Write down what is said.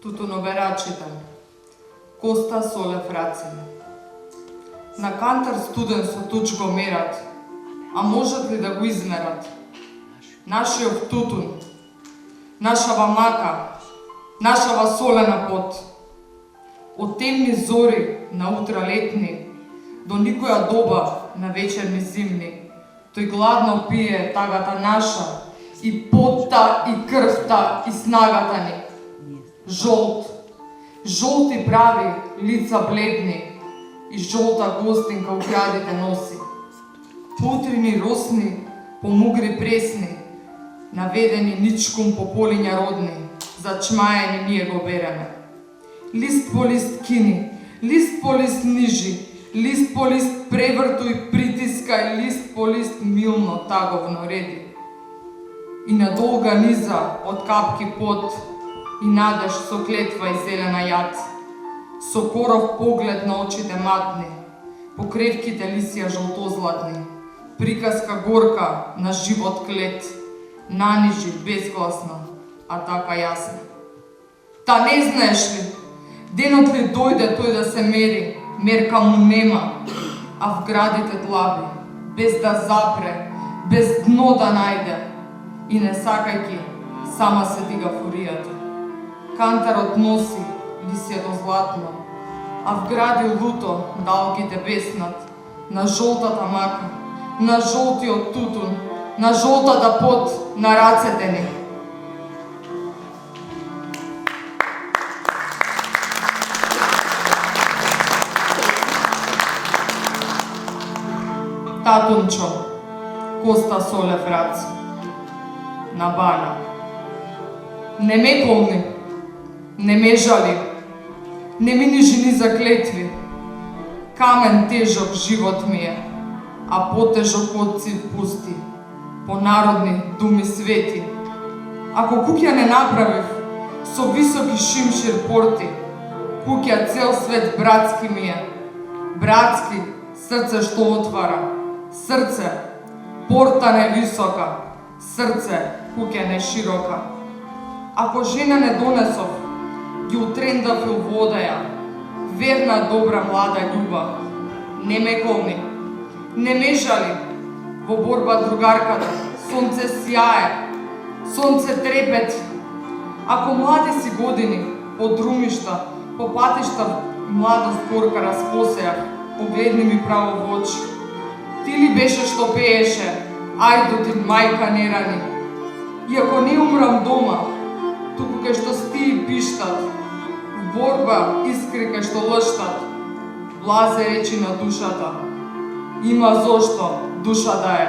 Тутуноберачите, Коста Солев Рацин. На кантар студен со туч го мерат, а можат ли да го измерат? Нашиот тутун, нашава мака, нашава солена пот. Од темни зори на утралетни до никоја доба на вечерни зимни, тој гладно пие тагата наша, и потта, и крвта, и снагата ни. Жолт, жолти прави, лица бледни, и жолта гостинка у градите носи. Путрини росни, помугри пресни, наведени ничкум по полиња родни, зачмаени ние го береме. Лист по лист кини, лист по лист нижи, лист по лист превртуј, притискај, лист по лист милно, таговно реди. И на долга низа од капки пот, и надеж со клетва и зелена јад, со коров поглед на очите матни, по кревките лисија жолтозлатни, приказка горка на живот клет, нанижи безгласно, а така јасна. Та не знаеш ли, денот ли дојде тој да се мери, мерка му нема, а в градите длаби, без да запре, без дно да најде, и не сакајки, сама се дига фуријата. Кантарот носи лисјето златно, а в гради луто далгите беснат, на жолтата мака, на жолтиот тутун, на жолтата пот на рацете ни. Татунчо, Коста Солев Рацин, на бана. Не ме помни, не ме жали, не ми ни жени заклетви. Камен тежок живот ми е, а потежок од цив пусти, по народни думи свети. Ако куќа не направив, со високи шимшир порти, куќа цел свет братски ми е. Братски, срце што отвара, срце, порта не висока, срце, куќа не широка. Ако жена не донесов, ги утрендав и водеја, верна, добра, млада љубав. Не ме колни, не ме жали, во борба другарката, сонце сјае, сонце трепет. Ако млади си години, по друмишта, по патишта младост горка распосеав, погледни ми право во очи. Ти ли беше што пееше, ајдо ти мајка не рани. И ако не умрам дома, туку кај што стии пиштат, в борба искри кај што лштат, влазе речи на душата, има зошто душа да е.